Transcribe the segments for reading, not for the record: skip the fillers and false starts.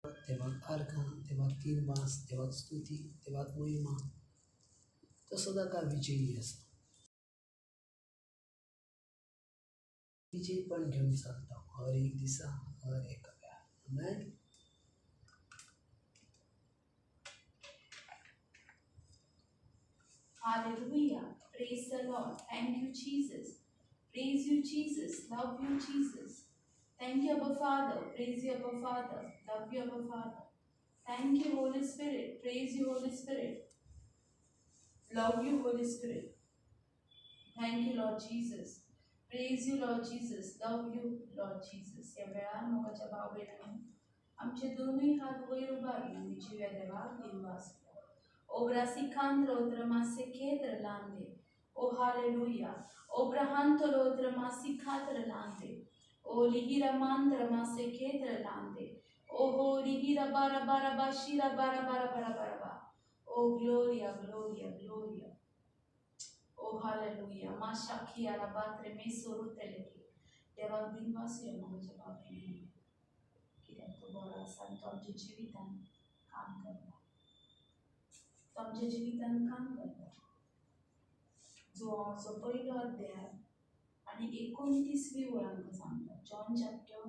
तेव्हा अर्घ, तेव्हा 3 मास, तेव्हा स्तुती, तेव्हा महिमा. तो सदा विजयी असतो. विजयी पण घेऊन चालतो हर एक दिसा, हर एक वेळा. आमेन. Hallelujah. Praise the Lord. Thank you, Jesus. Praise you, Jesus. Love you, Jesus. Thank you, Abba Father. Praise you, Abba Father. Love you, Abba Father. Thank you, Holy Spirit. Praise you, Holy Spirit. Love you, Holy Spirit. Thank you, Lord Jesus. Praise you, Lord Jesus. Love you, Lord Jesus. या वेळा मोगाच्या भावेला आमचे दोन्ही हात वयर उभारले आणि जीव्या देवा दिवस. Obra sicandro dramase kedra lande. Oh hallelujah. Obra hantolo dramasi kadra lande. Oh lihira mandra mase kedra lande. Oh lihira bara bara bashira bara bara bara bara ba. Oh gloria, gloria, gloria. Oh hallelujah. Mashakia la batre mesoruteleki. Deva binvasi amoja babini. Kira to bora santo jivitan काम करता. आमच्या जीवितान काम करता. जो पहिलो अध्याय आणि 29वी ओळ आमकां सांगता. John chapter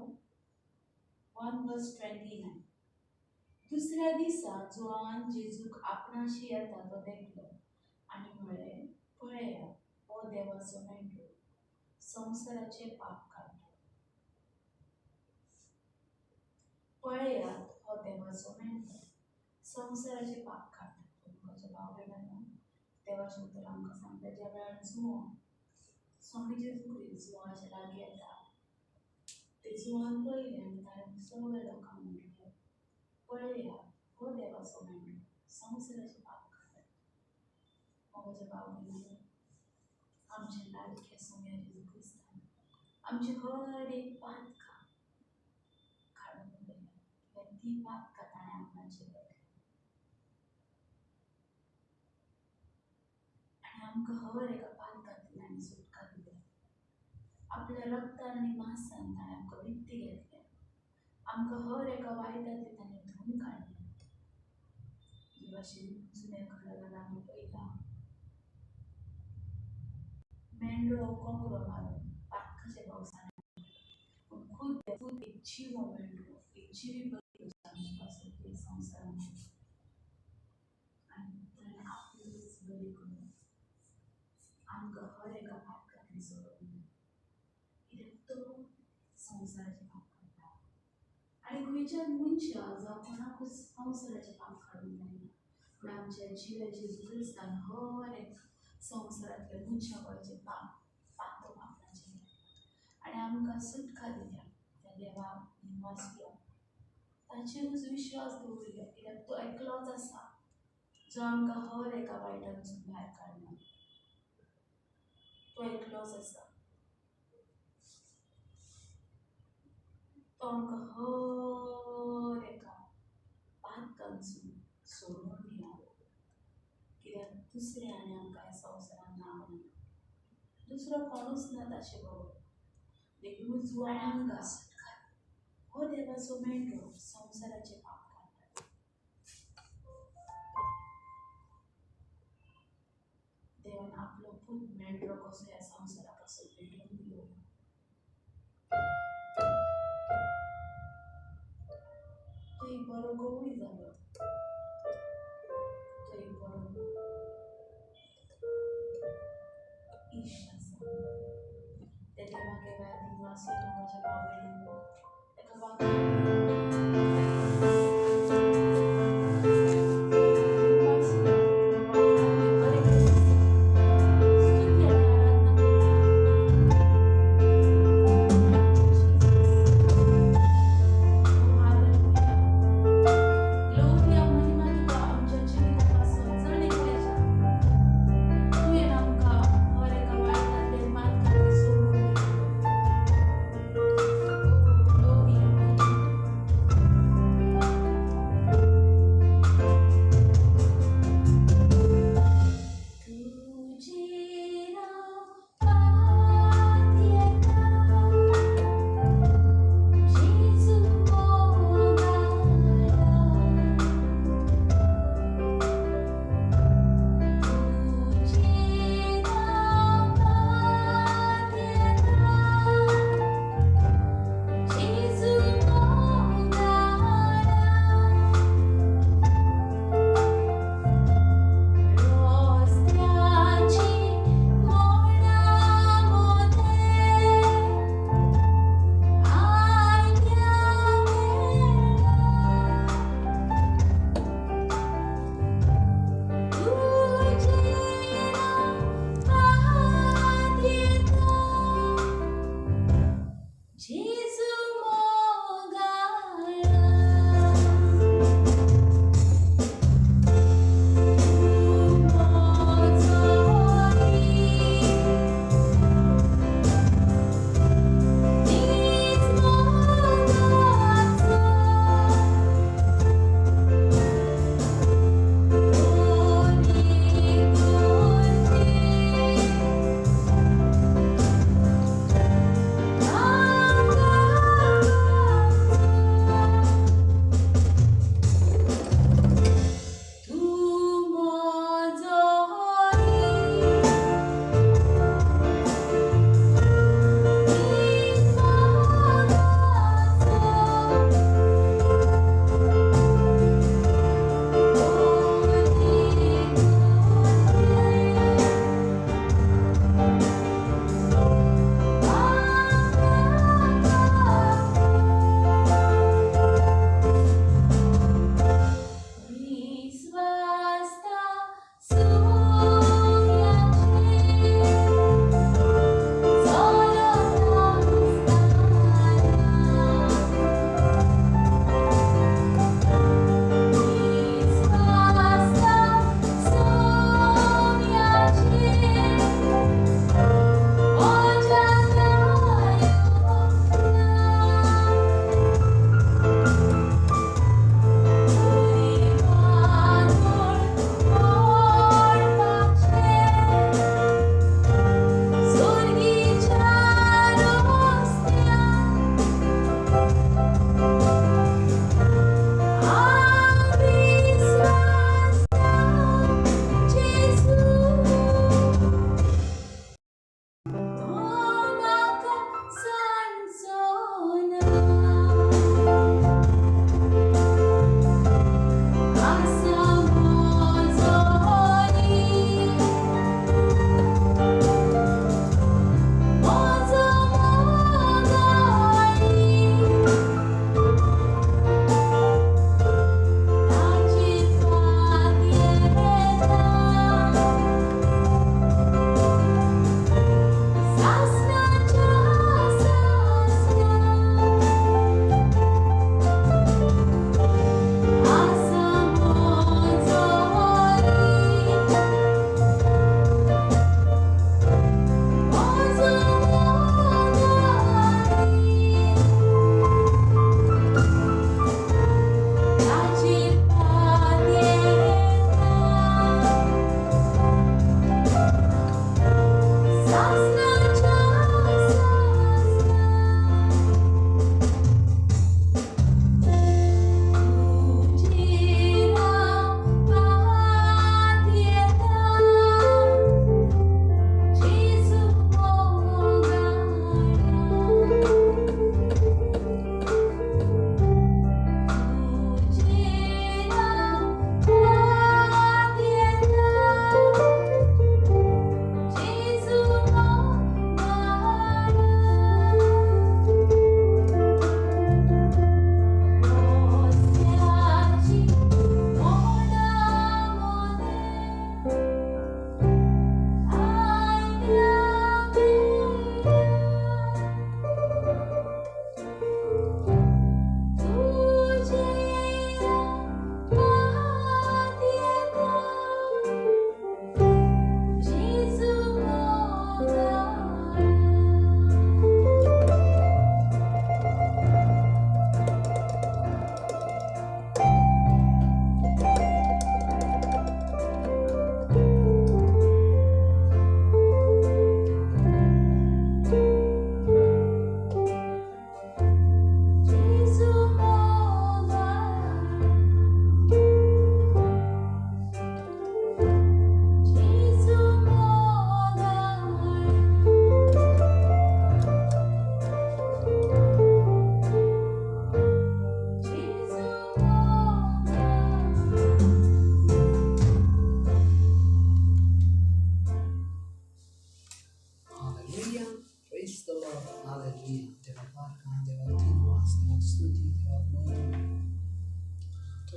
1:29. दुसऱ्या दिसा जोआन जेजूक आपणाशी येता तो देखलो आणि म्हळें, पळया हो देवाचो मेंढरो संवसाराचे पाप काडटा. पळयात हो देवाचो मेंढरो संवसाराचे पाप काडटा. देवाचे उतर आमकां सांगता ज्या वेळार स्वामी जेजू क्रिस्त जुवांच्या लागीं येता. ते जुवान पळयलें आनी ताणें सगळ्या लोकांक म्हणलें, पळया हो देवाचो मेंढरो संवसाराचे पाप काडटा. मोगाच्या भाव भयणींनो, आमचे लाडके स्वामी जेजू क्रिस्तान आमचे हर एक पातकां काडून उडयल्या. ती पातकां ताणें आपणाचेर घेतल्या. आमकां हर एका पातकांतल्यान ताणें सुटका दिल्या. आपल्या रक्तान आनी मांसान ताणें आमकां विकती घेतल्या. आमकां हर एका वायटांतले ताणें धुवन काडलें. हे भाशेन जुन्या करारांत आमी पळयता मेंढरो कोंगरो मारून पातकाचे भोवसाण पूण खूब एक जिवो मेंढरो एक जिवी बळी आमचे पासून संवसारांत आनी ताणें आपलीच बळी करून आमकां हर एका पातकांतली सोडून दिली. कित्याक तो संवसाराचे पाप काडटा. आनी खंयच्याच मनशाक जावं कोणाकूच संवसाराचे पाप काडूंक जायना. पूण आमच्या जिवे जेजू क्रिस्तान हर एक संवसारांतले मनशाचे पाप तो आपणाचेर घेतला आनी आमकां सुटका दिल्या. त्या देवा निवास यो ताचेरूच विश्वास दवरया. कित्याक तो एकलोच आसा जो आमकां हर एका वायटांतसून भायर काडना. तो एकलोच आसा. तो आमकां हर एका पातकांतसून सोडून दिला. कित्याक दुसरें आनी आमकां ह्या संवसारांत नांव ना. दुसरो कोणूच ना ताचे बरोबर. देखून जुवान हो देवाचो मेंढरो संवसाराचे पाप काडटा. देवान आपलो पूत मेंढरो कसो ह्या संवसारा पासून पेटोवन दिलो. तो एक बरो गवळी जालो. तो एक बरो इश्ट आसा. त्या देवागे वेळार निवास येवपाच्या बाबतींत ताका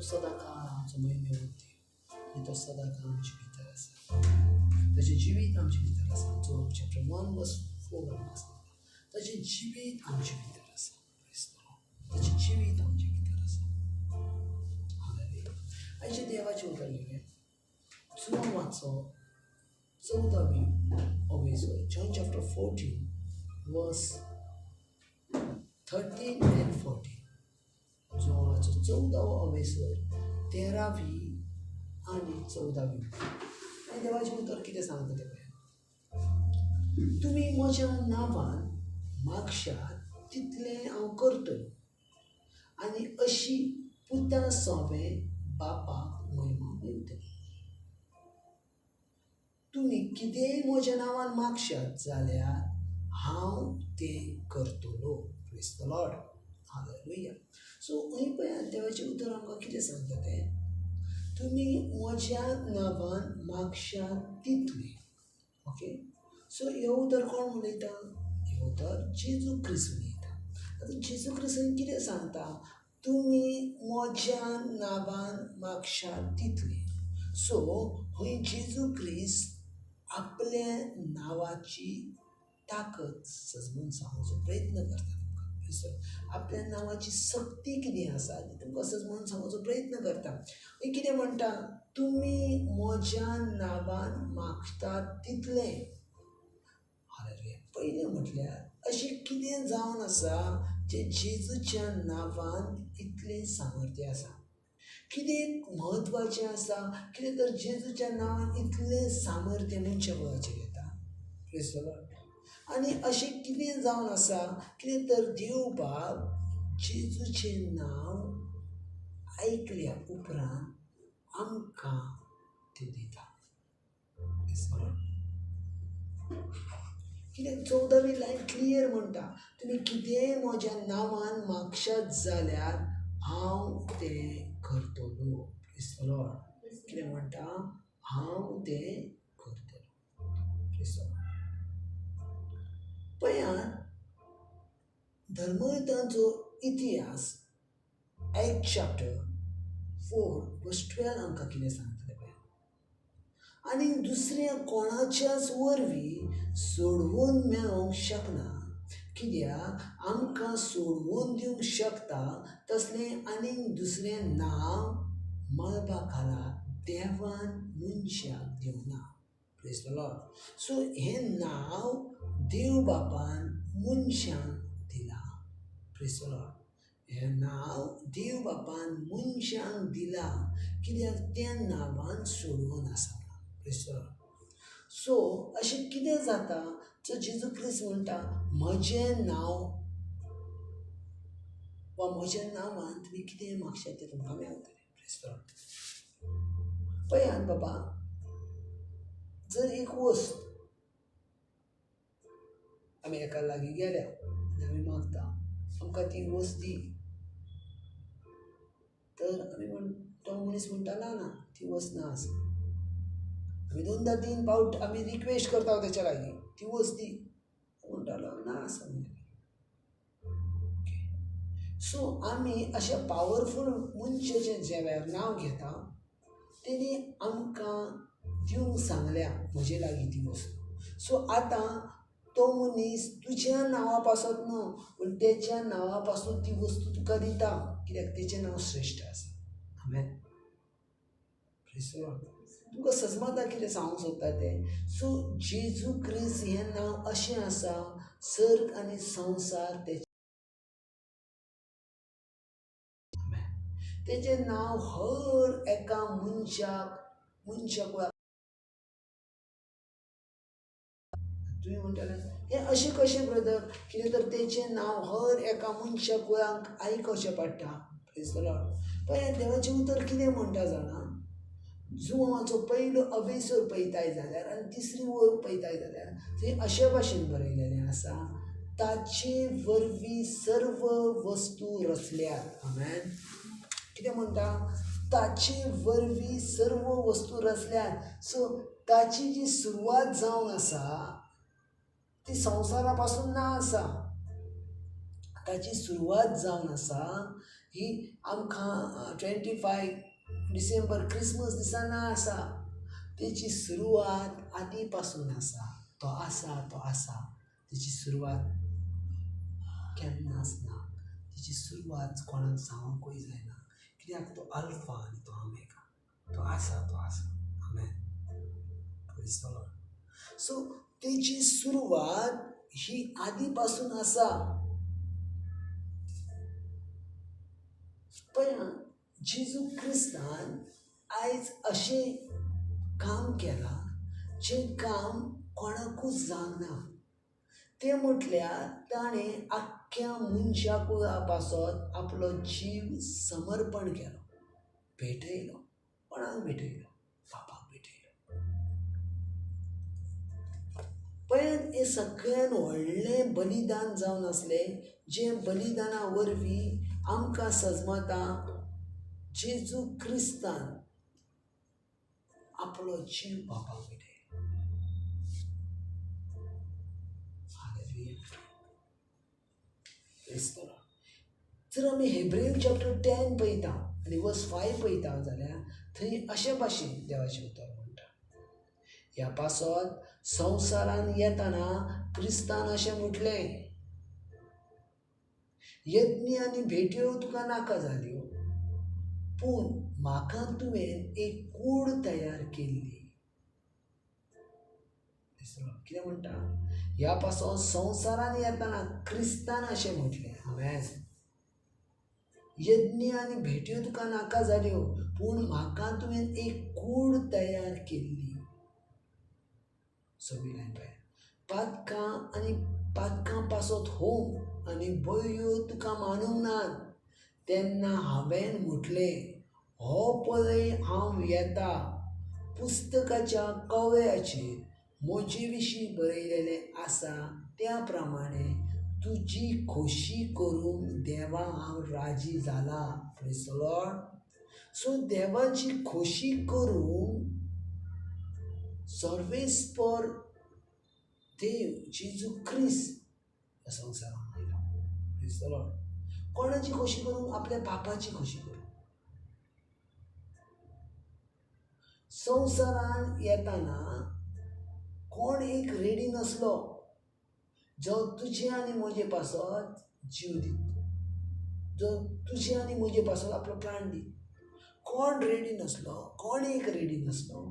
सदां काळ आमचो महिमेवंती आनी तो सदां काळ आमचे भितर आसा. ताचें जिवीत आमचे भितर आसा. जो चॅप्टर 1 वर्स 4 आमकां सांगता ताचें जिवीत आमचे भितर आसा. ताचें जिवीत आमचे भितर आसा. हालेलुया. आयचे देवाचें उतर घेवया. सुवामाचो 14वी अवेसर जॉन चॅप्टर 14 वर्स 13 and 14. जोहाचो 14वो अवेसर 13वी आनी 14वी. आनी देवाचें उतर कितें सांगता तें पळया. तुमी म्हज्या नांवान मागशात तितलें हांव करतलो आनी अशी पुता सोबें बापाक महिमा मेळटली. तुमी कितेंय म्हज्या नांवान मागशात जाल्यार हांव तें करतलो. Praise the Lord. Hallelujah. So हय पळयात देवाचें उतर आमकां कितें सांगता तें. तुमी म्हज्या नांवान मागशात तितलें. ओके. सो हें उतर कोण उलयता. हें उतर जेजू क्रिस्त उलयता. आतां जेजू क्रिस्तान कितें सांगता. तुमी म्हज्या नांवान मागशात तितलें. सो हय जेजू क्रिस्त आपल्या नांवाची ताकद सजमून सांगूचो प्रयत्न करता. आपल्या नांवाची शक्ती कितें आसा ती तुमकां सजमून सांगूचो प्रयत्न करता. हय कितें म्हणटा. तुमी म्हज्या नांवान मागतात तितलें. हालेलुया. पयलें म्हटल्यार अशें कितें जावन आसा जें जेजूच्या नांवान इतलें सामर्थ्य आसा. कितें म्हत्वाचें आसा. कितें तर जेजूच्या नांवान इतलें सामर्थ्य मनशा कुळाचेर येता. Praise the Lord. आनी अशें कितें जावन आसा. कितें तर देव बाब जेजूचें नांव आयकल्या उपरांत आमकां तें दिता. Praise the Lord. कितें 14वी लायन क्लियर म्हणटा. तुमी कितेंय म्हज्या नांवान मागशात जाल्यार हांव तें करतलो. Praise the Lord. कितें म्हणटा. हांव तें करतलो. Praise the Lord. पळयात धर्मयुद्धांचो इतिहास एक्ट चॅप्टर 4 वर्स 12 आमकां कितें सांगता तें पळया. आनी दुसऱ्या कोणाच्याच वरवीं सोडवून मेळोंक शकना. कित्याक आमकां सोडवून दिवंक शकता तसलें आनीक दुसरें नांव मळबा खाला देवान मनशाक दिवना. Praise the Lord. सो हें नांव देव बापान मनशांक दिलां. Praise the Lord. हें नांव देव बापान मनशांक दिलां. कित्याक त्या नांवान सोडवून आसा. Praise the Lord. सो अशें कितें जाता जो जेजू क्रिस्त म्हणटा म्हजें नांव वा म्हज्या नांवान तुमी कितें मागशात तें तुमकां मेळटलें. Praise the Lord. पळयात बाबा जर एक वस्त आमी एका लागीं गेल्या आनी आमी मागता आमकां ती वस्त दी. तर आमी तो मनीस म्हणटा ना ती वस्त ना आसा. आमी 2-3 फावट आमी रिक्वेस्ट करता तेच्या लागीं ती वस्त दी. म्हणटालो ना आसा म्हणटा. सो आमी अशा पावरफूल मनशाचें जे वेळार नांव घेता तेणी आमकां दिवंक सांगल्या म्हजे लागीं ती वस्त. सो आतां तो मनीस तुज्या नांवा पासत न्हू पूण तेच्या नांवा पासून ती वस्तू तुका दिता. कित्याक तेचें नांव श्रेश्ठ आसा. आमेन. Praise the Lord. तुमकां सजमता कितें सांगूंक सोदता तें. सो जेजू क्रिस्त हें नांव अशें आसा सर्ग आनी संवसार तेचें नांव हर एका मनशा कुळाक. तुमी म्हणटले हें अशें कशें ब्रदर. कितें तर तेचें नांव हर एका मनशा कुळाक आयकचें पडटा. Praise the Lord. पळय देवाचें उतर कितें म्हणटा जाणा. जुवांचो पयलो अवेसर पळयताय जाल्यार आनी तिसरी वळ पळयताय जाल्यार थंय अशे भाशेन बरयलेलें आसा ताचे वरवीं सर्व वस्तू रचल्यात. आमेन. कितें म्हणटा. ताचे वरवीं सर्व वस्तू रचल्यात. सो ताची जी सुरवात जावन आसा ती संवसारा पासून ना आसा. ताची सुरवात जावन आसा ही आमकां 25 डिसेंबर क्रिसमस दिसांना आसा. तेची सुरवात आदी पासून आसा. तो आसा. तेची सुरवात केन्नाच ना. तेची सुरवात कोणाक सांगूंकूय जायना. कित्याक तो अल्फा आनी तो ओमेगा. तो आसा. Amen. Praise the Lord. So तेची सुरवात ही आदी पासून आसा. पण जेजू क्रिस्तान आयज अशें काम केलां जें काम कोणाकूच जावंक ना. तें म्हटल्यार ताणें आख्ख्या मनशाकुळा पासत आपलो जीव समर्पण केलो, भेटयलो. कोणाक भेटयलो? बापाक भेटयलो. पण हें सगळ्यान व्हडलें बलिदान जावन आसलें, जें बलिदाना वरवीं आमकां सजमता जेजू क्रिस्तान आपलो जीव बापाक भेटयलो. हालेलुया. Praise the Lord. जर आमी हेब्रेव चॅप्टर 10 पळयता आनी वर्स 5 पळयता जाल्यार थंय अशे भाशेन देवाचें उतर म्हणटा. ह्या पासत संवसारान येताना क्रिस्तान अशें म्हटलें, यज्ञ आनी भेटयो तुका नाका जाल्यो, पूण म्हाका तुवें एक कूड तयार केल्ली. कितें म्हणटा? ह्या पासत संवसारान येताना क्रिस्तान अशें म्हटलें. आमेन. यज्ञ आनी भेटयो तुका नाका जाल्यो, पूण म्हाका तुवें एक कूड तयार केल्ली. सगळी लायन पळय. पातकां पासत होम आनी बळयो तुका मानूंक नात. तेन्ना हांवें म्हटलें, हो पळय हांव येता. पुस्तकाच्या कवयाचेर म्हजे विशीं बरयलेलें आसा त्या प्रमाणें तुजी खोशी करूंक देवा हांव राजी जाला. Praise the Lord. सो देवाची खोशी करूंक सर्वेस्पर देव जेजू क्रिस्त ह्या संवसारांत आयलो. Praise the Lord. कोणाची खोशी करूंक? आपल्या बापाची खोशी करूंक. संवसारान येताना कोण एक रेडी नसलो जो तुजे आनी म्हजे पासत जीव दिता, जो तुजे आनी म्हजे पासत आपलो प्राण दिता. कोण रेडी नसलो, कोण एक रेडी नसलो.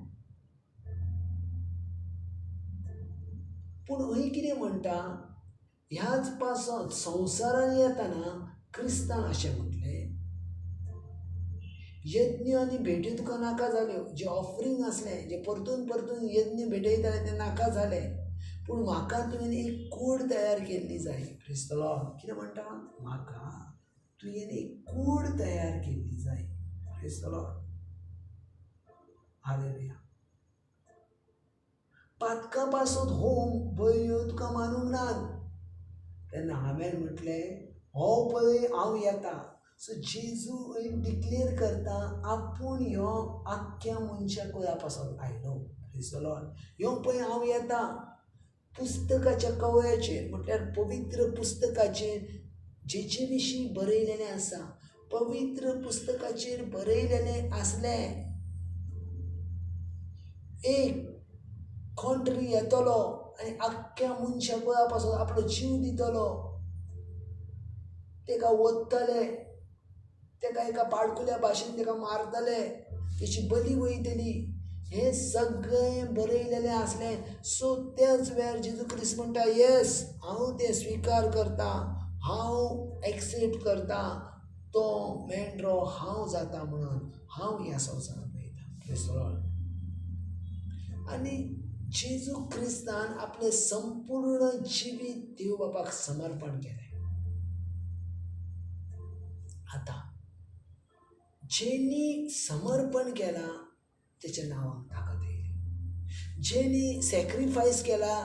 पूण हय कितें म्हणटा? ह्याच पासत संवसारान येताना क्रिस्तान अशें म्हटलें, यज्ञ आनी भेटी तुका नाका जाल्यो. जे ऑफरींग असलें, जे परतून परतून यज्ञ भेटयताले तें नाका जालें, पूण म्हाका तुवें एक कूड तयार केल्ली जाय. Praise the Lord. कितें म्हणटा? म्हाका तुवें एक कूड तयार केल्ली जाय. Praise the Lord. हालेलुया. पातकां पासत होम बळयो तुका मानूंक नात. तेन्ना हांवें म्हटलें, हो पळय हांव येता. सो जेजू डिक्लेअर करता आपूण ह्यो आख्ख्या मनशा कुळा पासत आयलो. Praise the Lord. ह्यो पळय हांव येता. पुस्तकाच्या कवयाचेर म्हटल्यार पवित्र पुस्तकाचेर जेचे विशीं बरयलेलें आसा. पवित्र पुस्तकाचेर बरयलेलें आसलें. एक कोण तरी येतलो आनी आख्ख्या मनशा कुळा पासत आपलो जीव दितलो. तेका वधतले, तेका एका पाडकुल्या भाशेन तेका मारतले, तेची बली वयतली. हें सगळें बरयलेलें आसलें. सो त्याच वेळार जेजू क्रिस्त म्हणटा, येस हांव तें स्विकार करता, हांव एक्सेप्ट करता. तो मेंढरो हांव जाता म्हणून हांव ह्या संवसारांत वयता. Praise the Lord. आनी जेजू क्रिस्तान आपलें संपूर्ण जिवीत देव बापाक समर्पण केलें. आतां जेणी समर्पण केलां तेच्या नांवांक ताकद येयली. जेणी सॅक्रिफायस केला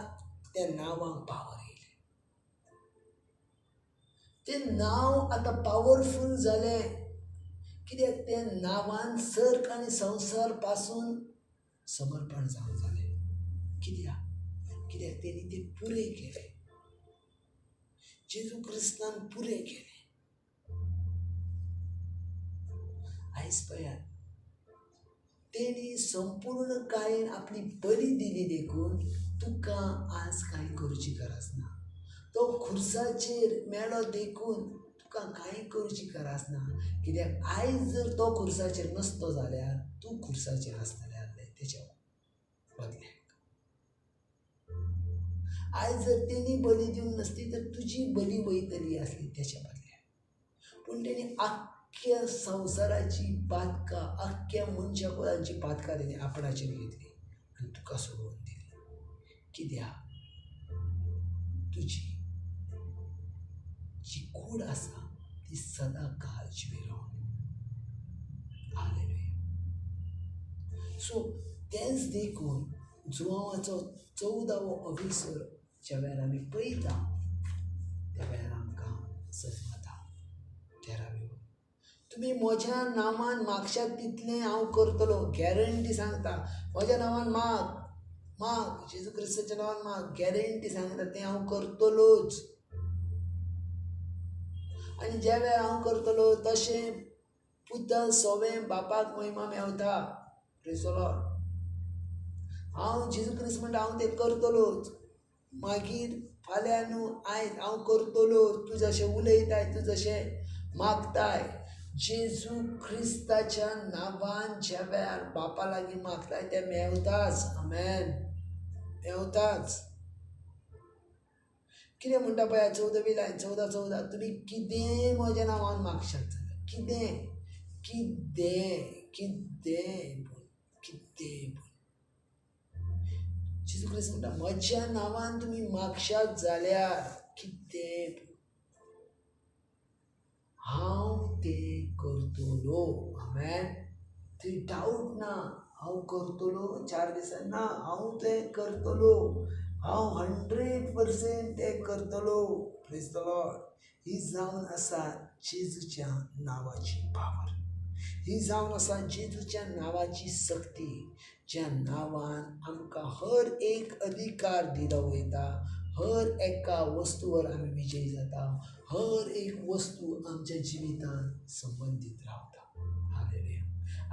त्या नांवांक पावर येयली. तें नांव आतां पावरफूल जालें. कित्याक त्या नांवान सर्ग आनी संवसार पासून समर्पण जावंक जालें. कित्याक तेणी तें पुरें केलें. जेजू क्रिस्तान पुरें केलें. आयज पळयात तेणी संपूर्ण काळेन आपली बली दिली देखून तुका आज कांय करची गरज ना. तो खुर्साचेर मेलो देखून तुका कांय करची गरज ना. कित्याक आयज जर तो खुर्साचेर नसतो जाल्यार तूं खुर्साचेर आसतलें आसलें तेच्या बदल्याक. आयज जर तेणी बली दिवंक नासली तर तुजी बली वयतली आसली तेच्या बदल्याक. पूण तेणी आख्ख्या संवसाराची पातकां, आख्ख्या मनशा कुळांची पातकां तेणी आपणाचेर घेतली आनी तुका सोडून दिली. कित्याक तुजी जी कूड आसा ती सदां काळ जिवेरावंक. हालेलुया. सो तेंच देखून जुवांवाचो 14वो अभिसर ज्या वेळार आमी पळयता त्या वेळार आमकां सजमता 13वी. तुमी म्हज्या नांवान मागशात तितलें हांव करतलो. गॅरंटी सांगता. म्हज्या नांवान माग जेजू क्रिस्ताच्या नांवान माग. गॅरंटी सांगता तें हांव करतलोच. आनी ज्या वेळार हांव करतलो तशें पुतल सोवें बापाक महिमा मेवता. Praise the Lord. हांव जेजू क्रिस्त म्हणटा हांव तें करतलोच. मागीर फाल्यां न्हू आयज हांव करतलोच. तूं जशें उलयताय, तूं जशें मागताय, जेजू क्रिस्ताच्या नांवान ज्या वेळार बापा लागीं मागताय तें मेवताच. आमेन. मेवताच. कितें म्हणटा पळय 14वी लायन 14:14 तुमी कितेंय म्हज्या नांवान मागशात जाल्यार कितें कितें कितें कितें जेजू क्रिस्त म्हणटा म्हज्या नांवान तुमी मागशात जाल्यार कितें हांव तें करतलो. आमेन. थंय डावट ना. हांव करतलो 4 दिसांनी ना. हांव तें करतलो. हांव 100% तें करतलो. Praise the Lord. ही जावन आसा जेजूच्या नांवाची पावर. ही जावन आसा जेजूच्या नांवाची सक्ती. ज्या नांवान आमकां हर एक अधिकार दिलो वयता. हर एका वस्तूवर आमी विजयी जाता. हर एक वस्तू आमच्या जिवितान संबंदीत रावता. हालेलुया.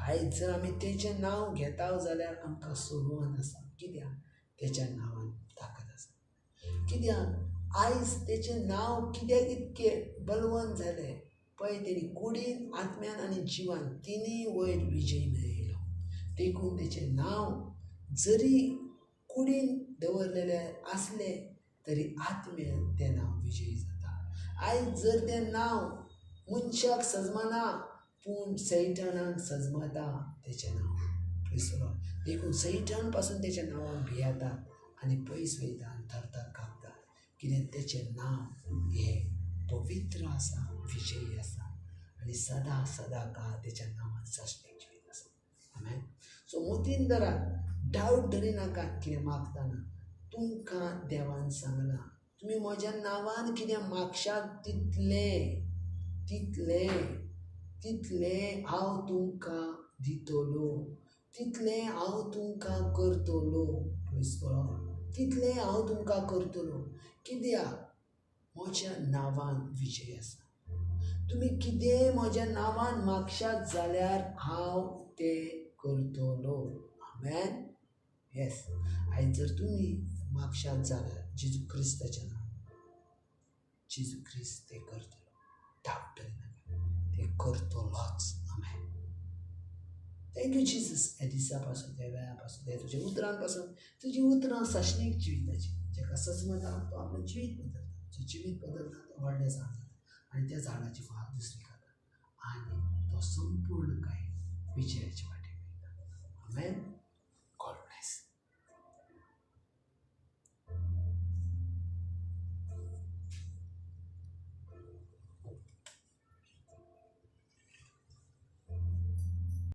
आयज जर आमी तेचें नांव घेता जाल्यार आमकां सोडवण आसा. कित्याक तेच्या नांवान ताकद आसा. कित्याक आयज तेचें नांव कित्याक इतकें बलवंत जालें पळय. तेणी कुडीन, आत्म्यान आनी जिवान तिनूय वयर विजय मेळयलो. देखून तेचें नांव जरी कुडीन दवरलेलें आसलें तरी आत्म्यान तें नांव विजयी जाता. आयज जर तें नांव मनशाक सजमना पूण सैतानाक सजमता तेचें नांव. Praise the Lord. देखून सैतान पासून तेच्या नांवाक भियेतात आनी पयस वयता आनी थरथर कापतात. कित्याक तेचें नांव हें पवित्र आसा, विजयी आसा आनी सदां सदां काळ तेच्या नांवान सश्टीक जिवीत आसा. आमेन. सो मतीन धरात. डावट धरिनाकात कितें मागतना. तुमकां देवान सांगलां तुमी म्हज्या नांवान कितें मागशात तितलें हांव तुमकां दितलो. तितलें हांव तुमकां करतलो. Praise the Lord. तितलें हांव तुमकां करतलो. कित्याक म्हज्या नांवान विजय आसा. तुमी कितेंय म्हज्या नांवान मागशात जाल्यार हांव तें करतलो. आमेन. येस. आयज जर तुमी मागशात जाल्यार जेजू क्रिस्ताच्या नांवान जेजू क्रिस्त तें करतलो. डावट धरिनाका. तें करतलोच. आमेन. Thank you Jesus. ह्या दिसा पासून, ह्या वेळा पासून, ह्या तुज्या उतरां पासून, तुजी उतरां सशणीक जिविताची. जेका सजमता तो आपलें जिवीत बदलता. जो जिवीत बदलता तो व्हडलें झाड जाता आनी त्या झाडाची फळां दुसरी खाता आनी तो संपूर्ण काय विजयाच्या